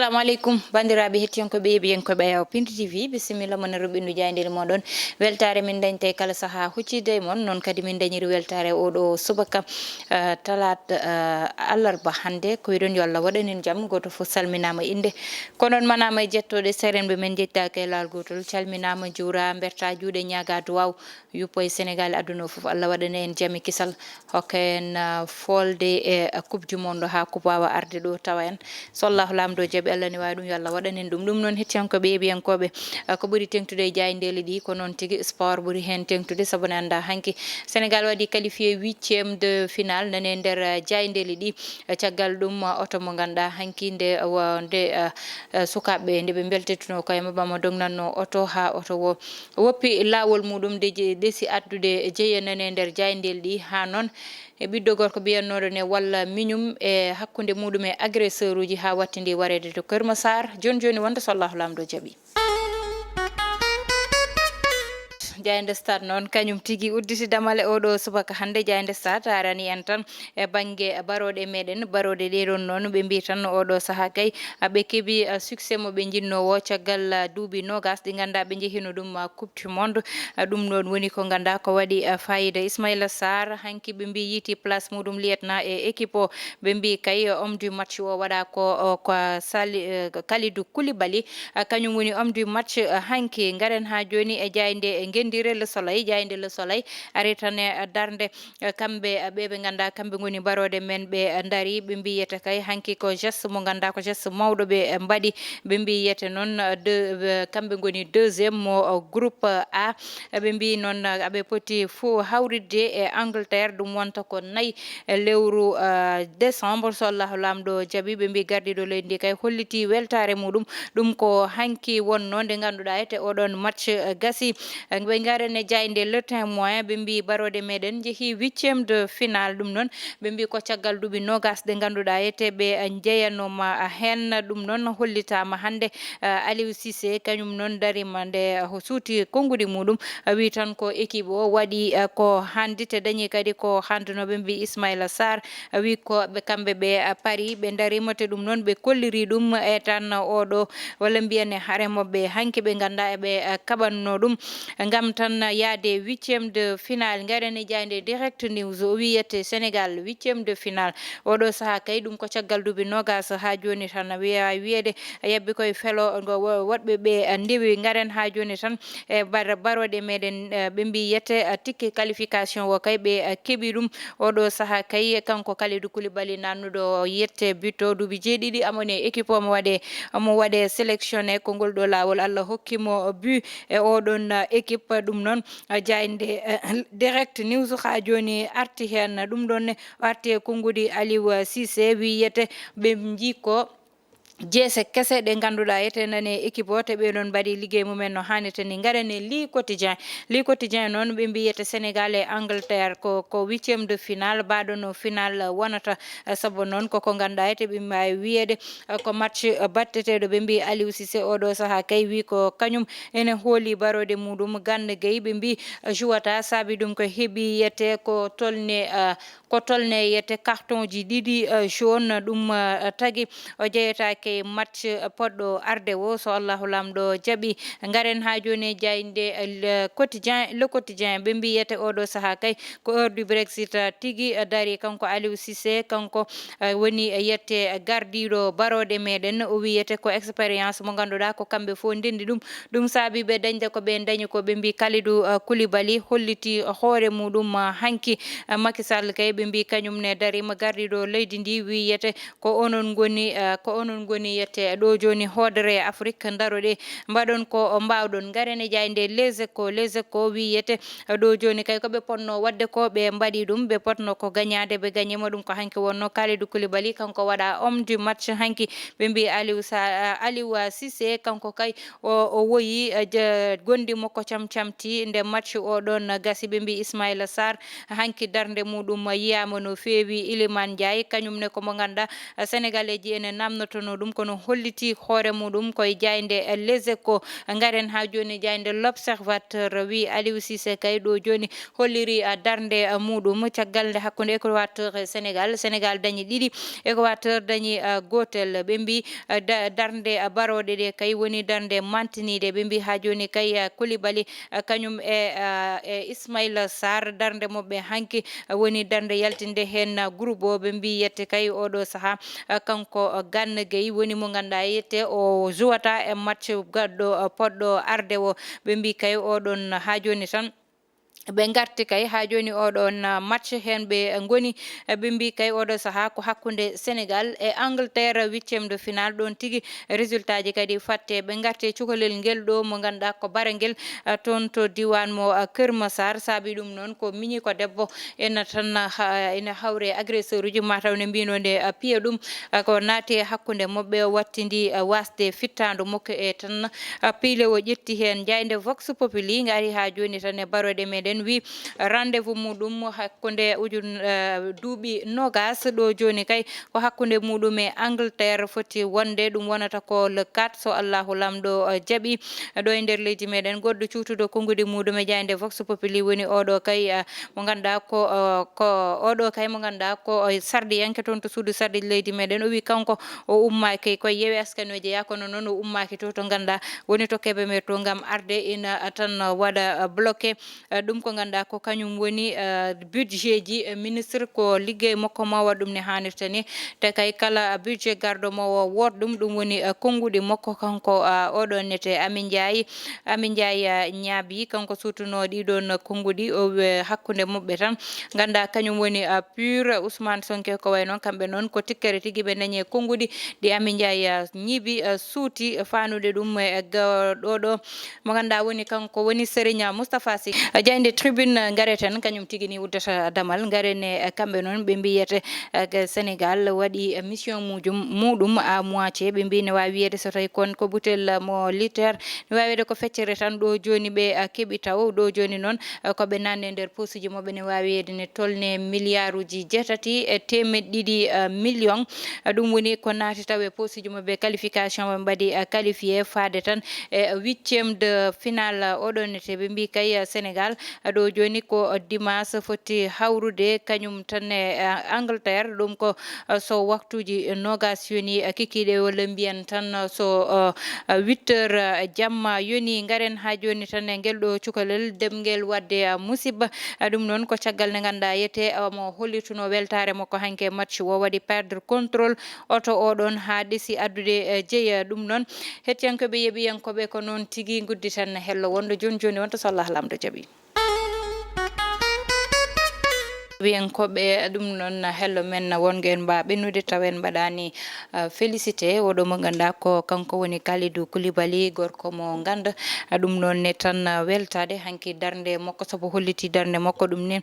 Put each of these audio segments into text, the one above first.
assalamu alaikum bandiraɓe hettiyankoɓe yeɓiyankoɓe yaw Piindi TV bisimilla mon ruɓindu jayndel moɗon weltare min dañte kala saaha huccide mon noon kadi min dañiri weltare oɗo subaka talata allarba hande ko wiɗon yo Allah waɗanin jaam goto fof salminama inde konon manama e jettoɗe serenɓe men jettake e laal gotol calminama juura berta juuɗe ñaga duwaw yuppo e Sénégal aduna fof Allah waɗana en jaami kisal hokka en folde e coupe du monde ha ko wawa arde ɗo tawa en so Allah lamdo jaɓi Allah ne wawi ɗum yo Allah waɗanen ɗum noon hettiyankoɓe yeɓiyankoɓe ko ɓuuri tengtude e jayndeli ɗi ko noon tigui sport ɓuuri hen tengtude saabu ne anda hanki Sénégal waɗi qualifié 8e de finale nane nder jayndeli ɗi caggal ɗum oto mo ganduɗa hanki nde sukaɓe nde ɓe beltetuno koye mabɓe mo dognanno oto ha oto wo woppi lawol muɗum de desi addude jeeya nane nder jayndel ɗi ha noon e ɓiɗɗo gorko biyannoɗo ne walla miñum e hakkude muɗum e agresseur uji ha wattidi warede to Keur Massar joni wonde so Allahu lamdo jaaɓi Jaynde Stade noon kañum tigui udditi damale oɗo subaka hande Jaynde Stade arani en tan e banggue baroɗe meɗen baroɗe ɗeɗon noon ɓe mbi tan oɗo saaha kay ɓe keeɓi succès mo ɓe jinnowo caggal duuɓi nogas ɗi ganduɗa ɓe jeehino ɗum coupe du monde ɗum ɗon woni ko ganduɗa ko waɗi fayida Ismaïla Sarr hanki ɓe mbi yiiti place muɗum lieutenant e équipe o ɓe mbi kay homme du match o waɗa ko Kalidou Koulibaly kañum woni homme du match hanki garen ha joni e jayde gendire Le Soleil jayde Le Soleil ari tan e darde kamɓe ɓe ganduɗa kamɓe goni barode men ɓe daari ɓe mbiyete kay hanki ko geste mo ganduɗa ko geste mawɗo ɓe mbaɗi ɓe mbiyete noon kamɓe goni deuxiéme mo groupe A ɓe mbi noon aɓe poti fo hawridde e Angleterre ɗum wonta ko 4 lewru décembre so Allahu lamɗo jaaɓi ɓe mbi gardiɗo leydi ndi kay holliti weltare muɗum ɗum ko hanki wonno nde ganduɗa ete oɗon match gasi ɓe garene jayde le témoin ɓe mbi barode meɗen jeehi 8e de finale ɗum noon ɓe mbi ko caggal duuɓi nogas ɗe ganduɗa ete ɓe jeeyanoma hen ɗum noon hollitama hande Aliou Cissé kañum noon darima nde suuti konngudi muɗum wi tan ko équipe o waɗi ko handi te dañi kadi ko handuno ɓe mbi Ismaïla Sarr wi ko ɓe kamɓe ɓe paari ɓe darima te ɗum noon ɓe kolliri ɗum e tan oɗo walla mbiyane haremoɓe hanki ɓe ganduɗa eɓe kaɓanno ɗum gam tan yaade 8e de finale garene jayde direct news o wiyete Sénégal 8e de finale oɗo saaha kay ɗum ko caggal duuɓi nogas ha joni tan wiya wiyede yebbi koye felo woɗɓe ɓe ndewi garen ha joni tan e baroɗe meɗen ɓe mbi yette tikke qualification o kay ɓe keeɓi ɗum oɗo saaha kay kanko Kalidou Koulibaly nannuɗo yette but o duuɓi jeeɗiɗi amone équipe o mo waɗe sélectionné ko ngol ɗo lawol Allah hokkimo but e oɗon équipe ɗum noon jayde direct news ha joni arti hen ɗum ɗon arti e konngudi Aliou Cissé wiyete ɓe jikko jeese kese ɗe ganduɗa ete nane équipe o te ɓeɗon mbaɗi ligguey mumen no hannirta ni garane li quotidien noon ɓe mbiyete Sénégal e Angleterre ko 8e de finale baɗono finale wonata saabu noon koko ganduɗa ete ɓe mbawi wiyede ko match batteteɗo ɓe mbi Aliou Cissé oɗo saaha kay wi ko kañum ene hooli barode muɗum Gana Gueye ɓe mbi jouata saabi ɗum ko heeɓi yete ko tolne yete carton ji ɗiɗi jaune ɗum tagui o jeyetake match poɗɗo arde o so Allahu lamɗo jaaɓi garen ha joni jayde le quotidien ɓe mbiyete oɗo saaha kay ko heure du Brexit tigui daari kanko Aliou Cissé kanko woni yette gardiɗo barode meɗen o wiyete ko expérience mo ganduɗa ko kamɓe fo ndendi ɗum saabi ɓe dañde ko ɓe dañi ko ɓe mbi Kalidou Koulibaly holliti hoore muɗum hanki Macky Sall kay ɓe mbi kañum ne darima gardiɗo leydi ndi wiyete ko onon goni yette ɗo joni hoodere Afrique daroɗe mbaɗon ko mbawɗon garene jayde les échos wiyete ɗo joni kay koɓe ponno wadde ko ɓe mbaɗi ɗum ɓe potno ko gagnade ɓe gagnima ɗum ko hanki wonno Kalidou Koulibaly kanko waɗa homme du match hanki ɓe mbi Aliou Cissé kanko kay o woyi gondi makko camti nde match oɗon gasi ɓe mbi Ismaïla Sarr hanki darde muɗum yiyama no feewi Iliman Ndiaye kañum ne komo ganduɗa sénégalais ji ene namnotono ɗum muɗum kono holliti hoore muɗum koye jayde Les Échos. Ngaren ha joni jayde L'Observateur wi Aliou Cissé kay ɗo joni holliri darde muɗum caggal nde hakkude Équateur e Sénégal dañi ɗiɗi, Équateur dañi gotel. ɓe mbi darde baroɗe ɗe kay woni darde mantinide. ɓe mbi ha joni kay Koulibaly kañum e Ismaïla Sarr darde moɓɓe hanki woni darde yaltinde hen groupe o. ɓe mbi yette kay oɗo saaha kanko Gana Gueye woni mo ganduɗa yette o jouata e match gadɗo poɗɗo arde o. ɓe mbi kay oɗon ha joni tan ɓe garti kay ha joni oɗon match hen ɓe goni. ɓe mbi kay oɗo saaha ko hakkude Sénégal e Angleterre 8e de finale ɗon tigui résultat ji kadi fatte. ɓe garti cukalel ngel ɗo mo ganduɗa ko bara ngel toon to diwan mo Keur Massar. saabi ɗum noon ko miñi ko debbo ena tan ene hawre agresseur uji mataw ne mbino nde piya ɗum ko naati hakkude mabɓe wattidi wasde fittandu makko e tan piile o ƴetti hen. jayde Vox Populi ngari ha joni tan e baroɗe meɗen wi rendez-vous muɗum hakkude duuɓi nogas ɗo joni kay ko hakkude muɗum e Angleterre foti wonde. ɗum wonata ko le 4 so Allahu lamɗo jaaɓi. ɗo e nder leydi meɗen goɗɗo cuutuɗo konngudi muɗum e jayde Vox Populi woni oɗo kay mo ganduɗa ko oɗo kay mo ganduɗa ko sardiyanke toon to suudu sardi leydi meɗen. o wi kanko o ummaki koye Yewwi Askanoji ya kono noon o ummaki to ganduɗa woni to Kébémer to gam arde ina tan waɗa bloqué. ɗum ko ganduɗa ko kañum woni budget ji ministre ko liggey makko ma waɗa ɗum ne hannirta ni. te kay kala budget garɗo mo o wot ɗum woni konngudi makko kanko oɗon nete Amy Ndiaye ñaabi kanko sutuno ɗiɗon konngudi o hakkude mabɓe tan ganda kañum woni PUR Ousmane Sonko ko way noon kamɓe noon ko tikkere tigui ɓe dañi konngudi ɗi Amy Ndiaye ñiibi suuti fanude ɗum e ɗo mo ganduɗa woni kanko woni Serigne Moustapha Sy. jayde Tribune gareten kañum tigui ni uddata damal garene kamɓe noon ɓe mbiyete Sénégal waɗi mission muɗum à moitié. ɓe mbi ne wawi wiyede so tawi kon ko butel mo litre ne wawi wiyede ko feccere tan ɗo joni ɓe keeɓi taw ɗo joni noon koɓe nanne nder posuji mabɓe ne wawi wiyede ne tolne milliard uji 7 million. ɗum woni ko naati taw e posuji mabɓe qualification ɓe mbaɗi qualifié faade tan e 8e de finale oɗon nete. ɓe mbi kay Sénégal ɗo joni ko dimanche foti hawrude kañum tan e Angleterre. ɗum ko so waktuji nogas yoni kikiɗe walla mbiyan tan so 8 heures jamma yoni. garen ha joni tan e ngel ɗo cukalel demgel wadde musiba. ɗum noon ko caggal nde ganduɗa yete mo hollituno weltare makko hanke match o waɗi perdre contrôle oto oɗon ha ɗeesi addude jeeya. ɗum noon hettiyankoɓe yeeɓiyankoɓe ko noon tigui gudditan hello wonde joni wonto so Allah lamɗo jaaɓi. wiyankoɓe ɗum noon hello men wongen mba ɓennude tawen mbaɗani félicité oɗo mo ganduɗa ko kanko woni Kalidou Koulibaly gorko mo ganda. ɗum noon ne tan weltade hanki darde makko saabu holliti darde makko. ɗum ne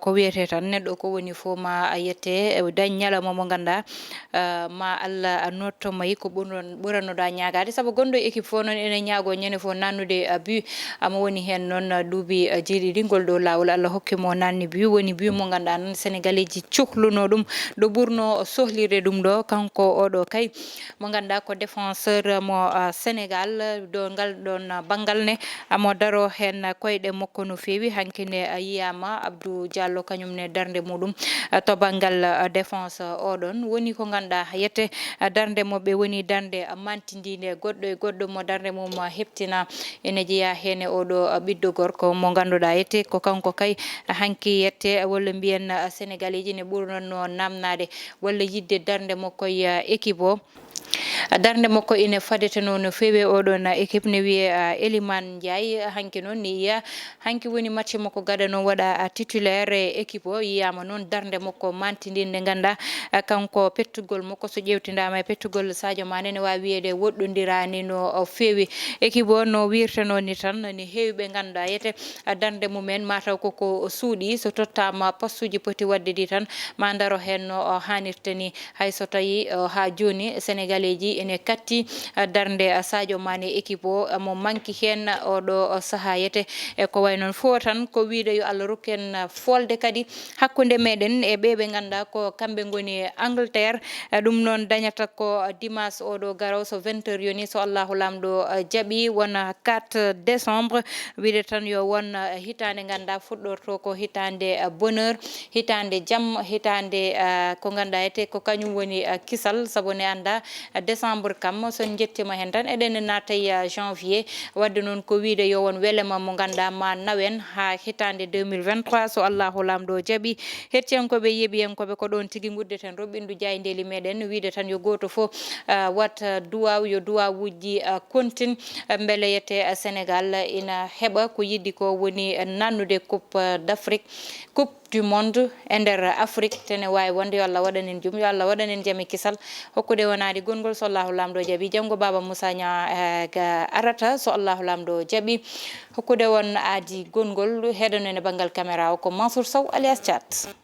ko wiyete tan neɗɗo ko woni fo ma yette dañ ñalawma mo ganduɗa ma Allah nottomayi ko ɓuranoɗa ñagade saabu gonɗo équipe fo noon ene ñaago ñande fo nannude but ama woni hen noon duuɓi jeeɗiɗi ngol ɗo lawol Allah hokkimo nanni but woni but mo ganduɗa noon sénégalais ji cohluno ɗum ɗo ɓurno sohlirde ɗum ɗo kanko oɗo kay mo ganduɗa ko défenseur mo Sénégal do ngal ɗon banggal ne amo daro hen koyɗe makko no fewi hankine yiyama Abdou Diallo kañum ne darde muɗum to banggal défense oɗon woni ko ganduɗa yette darde moɓɓe woni darde mantidinde goɗɗo e goɗɗo mo darde mum heptina ene jeeya hen oɗo ɓiɗɗo gorko mo ganduɗa yette ko kanko kay hanki yette walla mbiyen sénégalais ji ne ɓurno namnade walla yidde darde makko e équipe o. darde makko ine fadeteno no fewi oɗon équipe ne wiye Elimane Ndiaye hanki noon ni yiya hanki woni match makko gadano waɗa titulaire e équipe o yiyama noon darde makko mantidinde ganda kanko pettugol makko so ƴewtidama e pettugol Sadio Mané ne wawi wiyede woɗɗodirani no fewi équipe o no wirtano ni tan ne heewi ɓe ganduɗa yete darde mumen mataw koko suuɗi so tottama poste uji poti wadde ɗi tan ma daro hen no hannirta ni hay so tawi ha joni sénégalais ji ene katti darnde Sadio Mané équipe o mo manki hen oɗo saha yete e ko way non fo tan ko wiide yo Allah rokken folde kadi hakkunde meɗen e ɓe ganda ko kamɓe goni Angleterre ɗum noon dañata ko dimanche oɗo garaw so 20 heures yoni so Allahu lamɗo jaaɓi wona 4 décembre wiide tan yo won hitande ganda fuɗɗorto ko hitande bonheur hitande jaam hitande ko ganda ete ko kañum woni kisal saabu ne anda décembre kam son jettima hen tan eɗen natay janvier wadde noon ko wiide yo won welema mo ganda ma nawen ha hitande 2023 so Allahu lamɗo jaaɓi hettiyankoɓe yeeɓiyankoɓe ko ɗon tigui guddeten roɓɓindu jayndeli meɗen wiide tan yo goto fo wat duwaw yo duwawuji contine beele yette Sénégal ina heɓa ko yiddi ko woni nannude coupe d'Afrique coupe du monde e nder Afrique tene wawi wonde yo Allah waɗanen jum yo Allah waɗanen jaami kisal hokkude wonade gongol so Allahu lamɗo jaaɓi janggo Baba Moussa Nia arata so Allahu lamɗo jaaɓi hokkude won aadi gongol heɗonen e banggal caméra o ko Mansour Sow alias Thiat